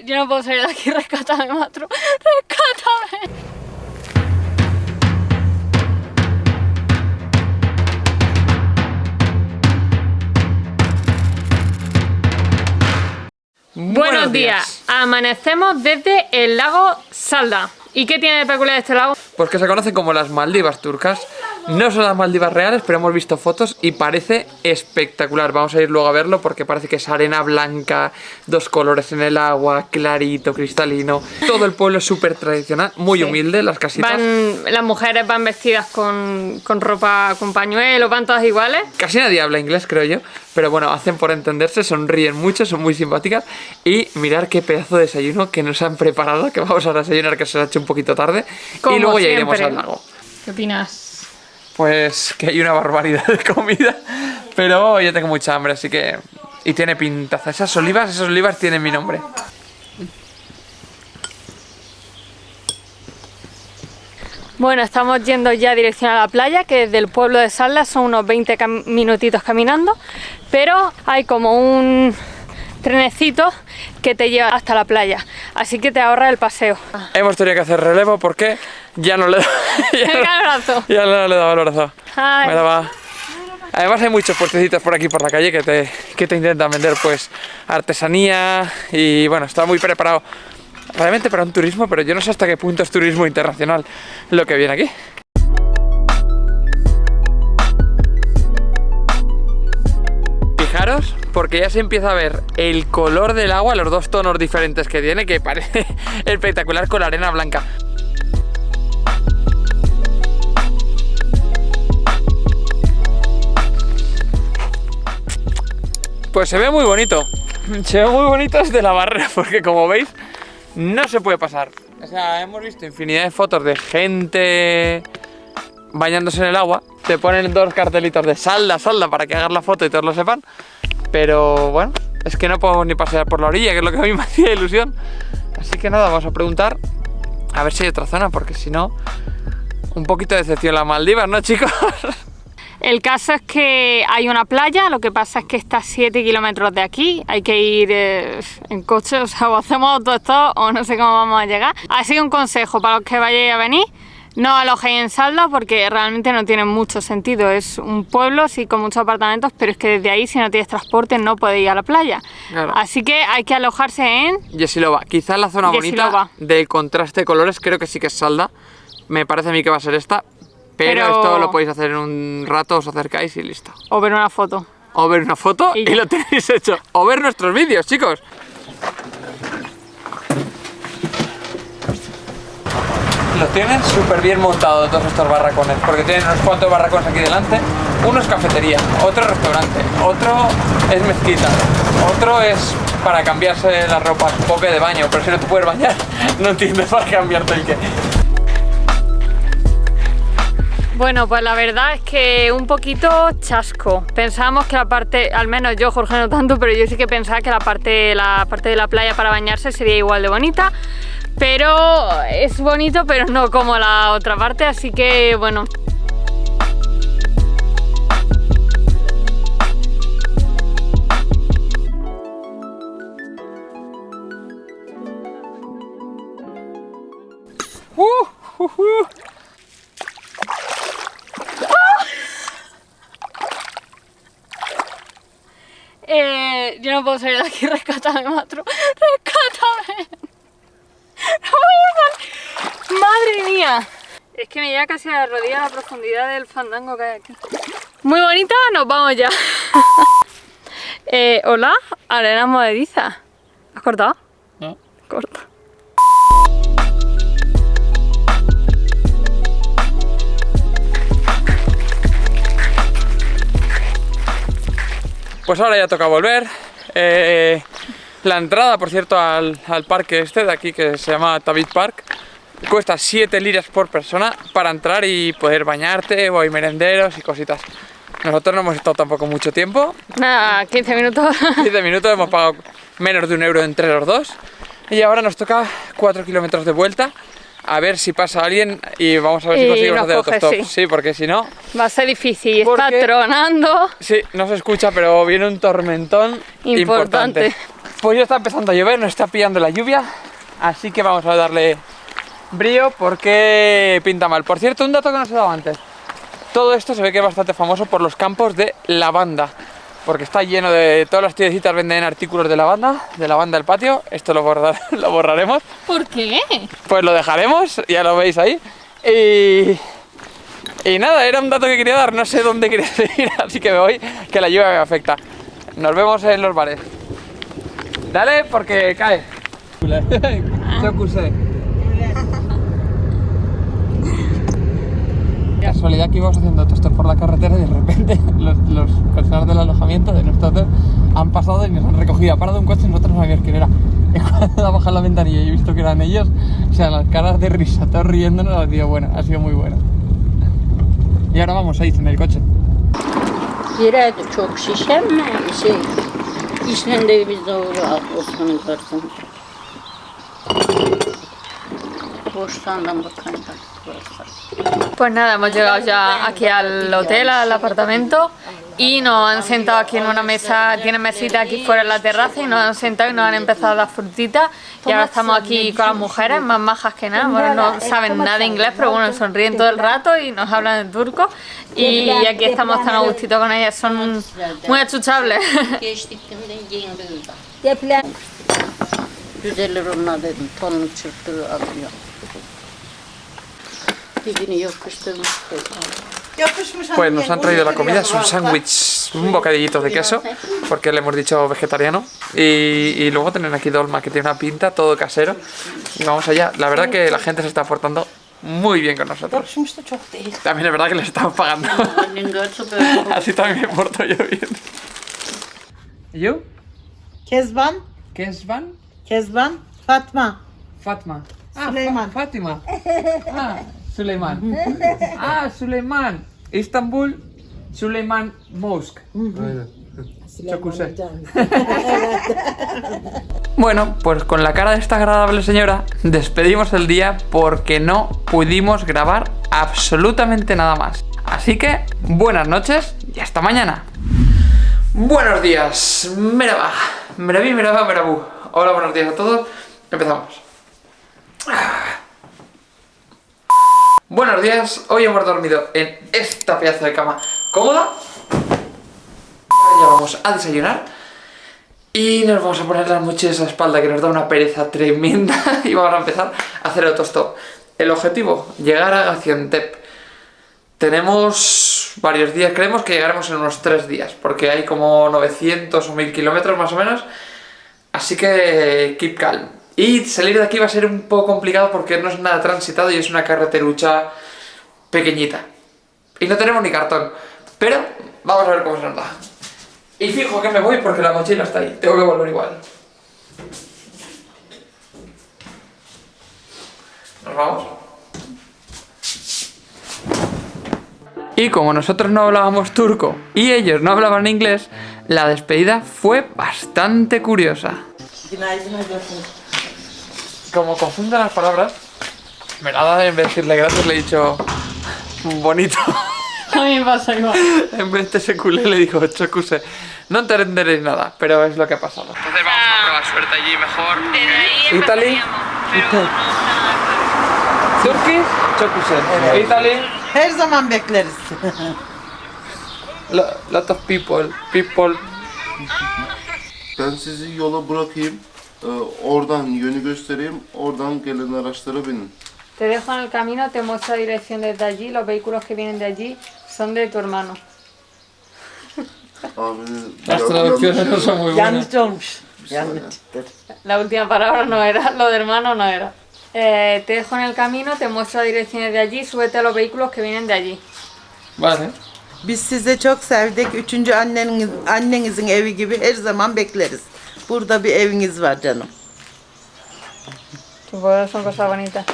Yo no puedo salir de aquí, rescátame, maestro. Rescátame. Buenos días. Amanecemos desde el lago Salda. ¿Y qué tiene de peculiar este lago? Pues que se conocen como las Maldivas turcas. No son las Maldivas reales, pero hemos visto fotos y parece espectacular. Vamos a ir luego a verlo porque parece que es arena blanca, dos colores en el agua, clarito, cristalino. Todo el pueblo es súper tradicional, muy humilde, las casitas. Las mujeres van vestidas con ropa, con pañuelos, van todas iguales. Casi nadie habla inglés, creo yo. Pero bueno, hacen por entenderse, sonríen mucho, son muy simpáticas. Y mirar qué pedazo de desayuno que nos han preparado, que vamos a desayunar, que se nos ha hecho un poquito tarde. Como y luego ya siempre. iremos al lago. ¿Qué opinas? Pues que hay una barbaridad de comida, pero yo tengo mucha hambre, así que... Y tiene pintaza. Esas olivas tienen mi nombre. Bueno, estamos yendo ya dirección a la playa, que desde el pueblo de Salda son unos 20 minutitos caminando, pero hay como un trenecito que te lleva hasta la playa, así que te ahorra el paseo. Hemos tenido que hacer relevo porque ya no le da... ya no le daba el brazo. Ay. Me daba... Además hay muchos puestecitos por aquí por la calle que te intentan vender pues artesanía y bueno, está muy preparado realmente para un turismo, pero yo no sé hasta qué punto es turismo internacional lo que viene aquí. Fijaros, porque ya se empieza a ver el color del agua, los dos tonos diferentes que tiene, que parece espectacular con la arena blanca. Pues se ve muy bonito. Se ve muy bonito desde la barrera, porque como veis, no se puede pasar. O sea, hemos visto infinidad de fotos de gente bañándose en el agua. Te ponen dos cartelitos de Salda, Salda, para que hagas la foto y todos lo sepan. Pero bueno, es que no podemos ni pasear por la orilla, que es lo que a mí me hacía ilusión. Así que nada, vamos a preguntar a ver si hay otra zona, porque si no, un poquito de decepción las Maldivas, ¿no, chicos? El caso es que hay una playa, lo que pasa es que está a 7 kilómetros de aquí, hay que ir en coche, o sea, o hacemos todo esto o no sé cómo vamos a llegar. Así que un consejo para los que vayáis a venir, no alojéis en Salda porque realmente no tiene mucho sentido, es un pueblo, sí, con muchos apartamentos, pero es que desde ahí si no tienes transporte no podéis ir a la playa. Claro. Así que hay que alojarse en Yesilova, quizás la zona bonita del contraste de colores, creo que sí que es Salda, me parece a mí que va a ser esta. Pero esto lo podéis hacer en un rato, os acercáis y listo. O ver una foto. O ver una foto y lo tenéis hecho. O ver nuestros vídeos, chicos. Los tienen súper bien montados todos estos barracones, porque tienen unos cuantos barracones aquí delante. Uno es cafetería, otro restaurante, otro es mezquita, otro es para cambiarse la ropa, supongo que de baño, pero si no te puedes bañar, no entiendo para cambiarte el qué. Bueno, pues la verdad es que un poquito chasco. Pensábamos que la parte, al menos yo, Jorge, no tanto, pero yo sí que pensaba que la parte de la playa para bañarse sería igual de bonita. Pero es bonito, pero no como la otra parte, así que bueno. Yo no puedo salir de aquí, rescátame, maestro. Rescátame. No, madre mía. Es que me llega casi a la rodilla la profundidad del fandango que hay aquí. Muy bonita, nos vamos ya. Hola, arena movediza. ¿Has cortado? No. Corta. Pues ahora ya toca volver. La entrada, por cierto, al parque este de aquí, que se llama Tabit Park, cuesta 7 liras por persona para entrar y poder bañarte, o hay merenderos y cositas. Nosotros no hemos estado tampoco mucho tiempo. Nada, 15 minutos. 15 minutos, hemos pagado menos de €1 entre los dos. Y ahora nos toca 4 kilómetros de vuelta. A ver si pasa alguien y vamos a ver si conseguimos hacer autostop. Sí, porque si no... Va a ser difícil, está tronando. Sí, no se escucha, pero viene un tormentón importante. Pues ya está empezando a llover, nos está pillando la lluvia, así que vamos a darle brío porque pinta mal. Por cierto, un dato que no os he dado antes. Todo esto se ve que es bastante famoso por los campos de lavanda, porque está lleno de... Todas las tiendecitas venden artículos de lavanda del patio. Esto lo borraremos. ¿Por qué? Pues lo dejaremos, ya lo veis ahí. Y nada, era un dato que quería dar, no sé dónde quería ir, así que me voy, que la lluvia me afecta. Nos vemos en los bares. Dale, porque cae. Casualidad que íbamos haciendo todo esto por la carretera y de repente los personas del alojamiento de nuestro hotel han pasado y nos han recogido. Ha parado un coche y nosotros no sabíamos quién era. Y cuando ha bajado la ventanilla y he visto que eran ellos, o sea, las caras de risa, todos riéndonos, ha sido bueno, ha sido muy bueno. Y ahora vamos a ir en el coche. Yere çok şişenme işten de biz doğru olsun varsın. Boştan da bakın da. Pues nada, hemos llegado ya aquí al hotel, al apartamento, y nos han sentado aquí en una mesa, tienen mesita aquí fuera en la terraza, y nos han sentado y nos han empezado a dar frutitas, y ahora estamos aquí con las mujeres, más majas que nada. Bueno, no saben nada de inglés, pero bueno, sonríen todo el rato y nos hablan en turco, y aquí estamos tan a gustito con ellas, son muy achuchables. Güzeller onlar dedim, tonunu çırptırı alıyor. Pues nos han traído la comida, es un sándwich, un bocadillito de queso, porque le hemos dicho vegetariano, y luego tienen aquí dolma, que tiene una pinta, todo casero, y vamos allá. La verdad que la gente se está portando muy bien con nosotros. También es verdad que les estamos pagando. Así también me porto yo bien. ¿Y yo? Kezban, Kezban? Kezban, Fatma, Fatma. Süleyman. Fátima. Süleyman. Süleyman. Istanbul, Süleyman Mosque. Çok güzel. Bueno, pues con la cara de esta agradable señora despedimos el día porque no pudimos grabar absolutamente nada más. Así que buenas noches y hasta mañana. Buenos días. Merhaba. Merabú. Hola, buenos días a todos. Empezamos. Buenos días. Hoy hemos dormido en esta pedazo de cama cómoda. Ahora ya vamos a desayunar y nos vamos a poner las mochilas a la espalda, que nos da una pereza tremenda, y vamos a empezar a hacer autostop. El objetivo, llegar a Gaziantep. Tenemos varios días, creemos que llegaremos en unos 3 días, porque hay como 900 o 1000 kilómetros más o menos, así que keep calm. Y salir de aquí va a ser un poco complicado porque no es nada transitado y es una carreterucha pequeñita. Y no tenemos ni cartón, pero vamos a ver cómo se nos da. Y fijo que me voy porque la mochila está ahí, tengo que volver igual. Nos vamos. Y como nosotros no hablábamos turco y ellos no hablaban inglés, la despedida fue bastante curiosa. Como confunden las palabras, me la ha dado, en vez de decirle gracias le he dicho bonito. A mí me pasa igual. En vez de ese culé le digo chocuse. No entenderéis nada, pero es lo que ha pasado. Entonces vamos a probar suerte allí mejor. Italy. Turkish, chocuse. Italy. her zaman bekleriz. Lot of people. Ben sizi yola bırakayım. Oradan yönü göstereyim. Oradan gelen araçlara binin. Te dejo en el camino, te muestro la dirección desde allí, los vehículos que vienen de allí son de tu hermano. Abi, Las traducciones no son muy buenas. Yanlış olmuş. Yanlıştır. La última palabra no era, lo de hermano no era. Te dejo en el camino, te muestro las direcciones de allí, súbete a los vehículos que vienen de allí. Vale. Biz sizi çok sevdik. Üçüncü annenizin evi gibi her zaman bekleriz. Burada bir eviniz var canım. Tus bodas son cosas bonitas.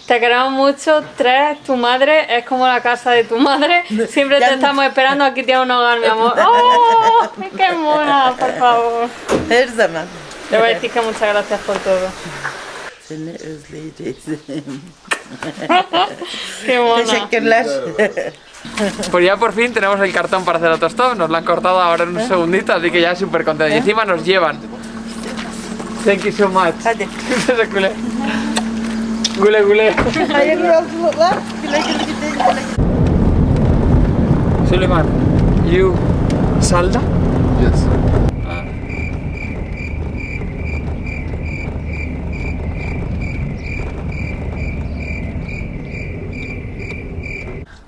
Te queremos mucho, 3, tu madre es como la casa de tu madre. Siempre te estamos esperando, aquí tienes un hogar, mi amor. ¡Oh! ¡Qué mona, por favor! Her zaman. Le voy a decir que muchas gracias por todo. Seni özleyeceğiz. ¡Qué mona! Teşekkürler. Pues ya por fin tenemos el cartón para hacer autostop. Nos lo han cortado ahora en un segundito, así que ya súper contento. Y encima nos llevan. Thank you so much. Hadi. Teşekkürler. Güle güle. Hayırlı yolculuklar. Güle güle gidin. Güle güle. Süleyman, you Salda? Yes.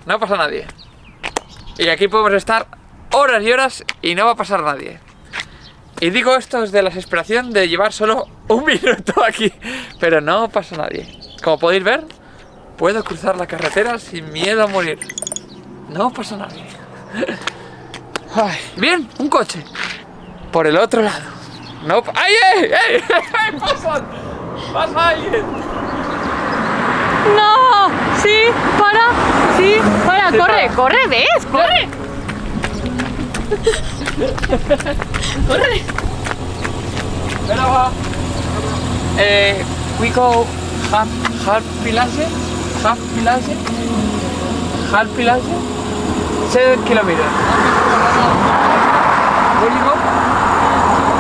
No pasa nadie. Y aquí podemos estar horas y horas y no va a pasar nadie. Y digo esto desde la desesperación de llevar solo un minuto aquí, pero no pasa nadie. Como podéis ver, puedo cruzar la carretera sin miedo a morir. No pasa nadie. Ay, bien, un coche. Por el otro lado. No, ¡ay, ey! ¡Ey! ¡Pasan! ¡Pasa alguien! ¡No! ¡Sí! ¡Para! ¡Sí! ¡Para! Sí, ¡Corre! para. ¡Corre! ¿Ves? ¡Corre! ¡Corre! Espera, va. We go half village. 7 kilometers. Where you go?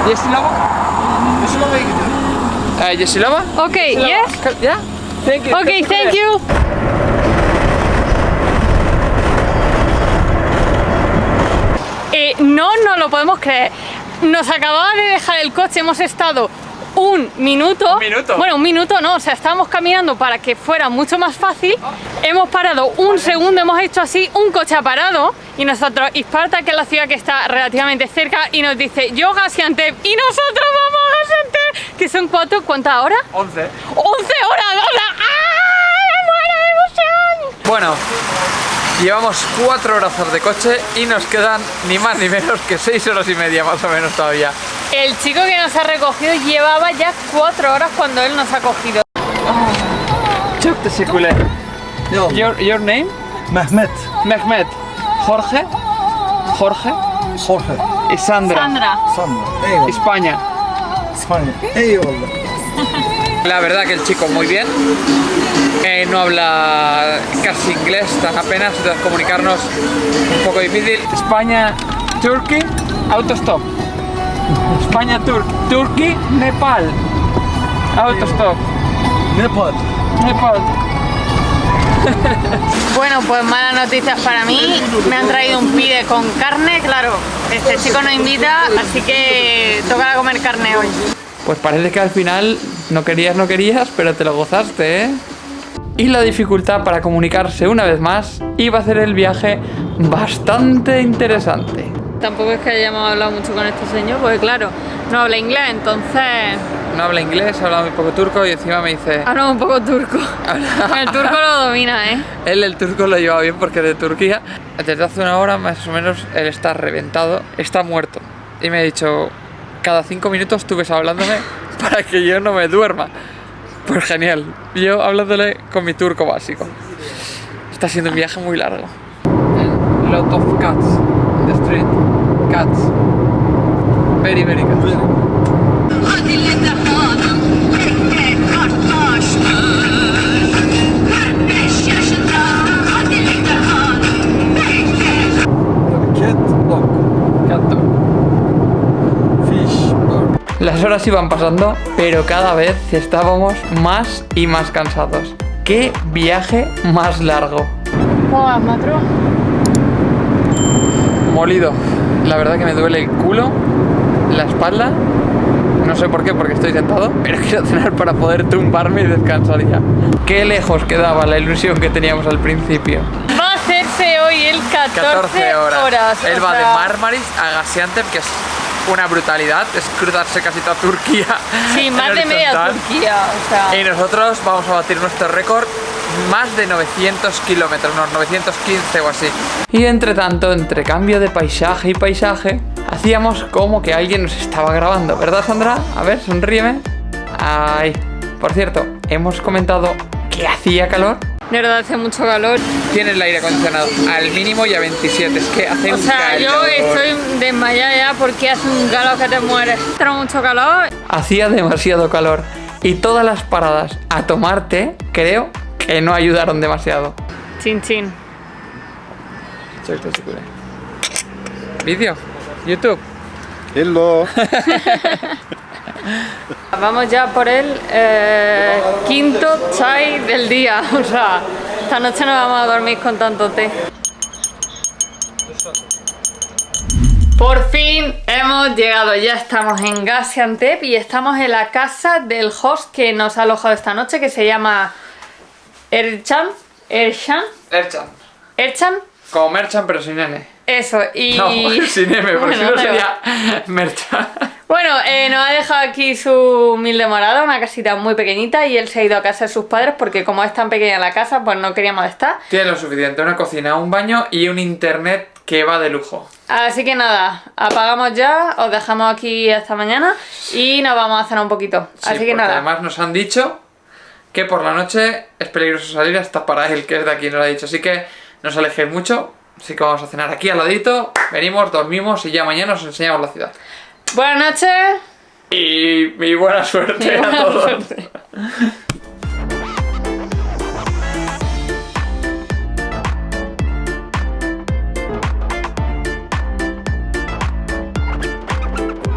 Yesilava? Yeşilova'ya gidiyorum. Yesilava? Okay, yes? Yeah? Thank you. Okay, thank you. No nos lo podemos creer. Nos acababa de dejar el coche, hemos estado un minuto. ¿Un minuto? Bueno, un minuto no, o sea, estábamos caminando para que fuera mucho más fácil. Hemos parado un segundo, hemos hecho así, un coche ha parado y nosotros, Isparta, que es la ciudad que está relativamente cerca, y nos dice, yo Gaziantep, y nosotros vamos a Gaziantep, que son ¿cuántas horas? 11. 11 horas, o sea, ¡ah! ¡Me muero de ilusión! Bueno, llevamos 4 horas de coche y nos quedan ni más ni menos que 6 horas y media más o menos todavía. El chico que nos ha recogido llevaba ya 4 horas cuando él nos ha cogido. Çok teşekkürler. Your name? Mehmet. Mehmet. Jorge. Jorge. Y Sandra. Sandra. Sandra. Eyvallah. España. İspanya. Eyvallah. La verdad que el chico muy bien. No habla casi inglés, tan apenas, entonces comunicarnos un poco difícil. España, Turkey, autostop. España, Turkey, Nepal. Autostop. Nepal. Nepal. Bueno, pues malas noticias para mí. Me han traído un pide con carne, claro. Este chico nos invita, así que toca comer carne hoy. Pues parece que al final no querías, pero te lo gozaste, ¿eh? Y la dificultad para comunicarse una vez más iba a hacer el viaje bastante interesante. Tampoco es que hayamos hablado mucho con este señor, porque claro, no habla inglés, entonces No habla inglés, habla muy poco turco y encima me dice... habla un poco turco. El turco lo domina, ¿eh? Él el turco lo lleva bien porque es de Turquía. Desde hace una hora más o menos él está reventado, está muerto. Y me ha dicho, cada 5 minutos tú ves hablándome para que yo no me duerma. Pues genial, yo hablándole con mi turco básico. Está siendo un viaje muy largo. A lot of cats in the street. Cats. Very, very cats. Cat dog. Cat dog. Fish dog. Las horas iban pasando, pero cada vez estábamos más y más cansados. ¡Qué viaje más largo! ¿Cómo vas, Matro? Molido. La verdad que me duele el culo, la espalda. No sé por qué, porque estoy sentado, pero quiero cenar para poder tumbarme y descansar ya. Qué lejos quedaba la ilusión que teníamos al principio. Va a hacerse hoy el 14 horas. Él o va de sea, Marmaris a Gaziantep, que es una brutalidad, es cruzarse casi toda Turquía. Sí, en más de media horizontal. Turquía, o sea. Y nosotros vamos a batir nuestro récord, más de 900 kilómetros, unos 915 o así. Y entre tanto, entre cambio de paisaje y paisaje, hacíamos como que alguien nos estaba grabando, ¿verdad, Sandra? A ver, sonríeme. Ay, por cierto, hemos comentado que hacía calor. De verdad hace mucho calor. Tienes el aire acondicionado al mínimo y a 27, es que hace O un sea, calor. yo estoy desmayada ya porque hace un calor que te mueres. Entra mucho calor. Hacía demasiado calor y todas las paradas a tomar té, creo que no ayudaron demasiado. Chin chin. Vídeo, YouTube. Hello. Vamos ya por el quinto chai del día. O sea, esta noche no vamos a dormir con tanto té. Por fin hemos llegado, ya estamos en Gaziantep y estamos en la casa del host que nos ha alojado esta noche, que se llama Ercan. Como Merchan, pero sin N. Eso, y... No, sin M, porque si Bueno, no da sería Merchan. Bueno, nos ha dejado aquí su humilde morada, una casita muy pequeñita, y él se ha ido a casa de sus padres porque como es tan pequeña la casa, pues no quería molestar. Tiene lo suficiente, una cocina, un baño y un internet que va de lujo. Así que nada, apagamos ya, os dejamos aquí hasta mañana y nos vamos a cenar un poquito. Sí, Así que porque nada. además nos han dicho que por la noche es peligroso salir hasta para él, que es de aquí, nos lo ha dicho. Así que no os alejéis mucho, así que vamos a cenar aquí al ladito, venimos, dormimos y ya mañana os enseñamos la ciudad. Buenas noches. Y buena suerte a todos.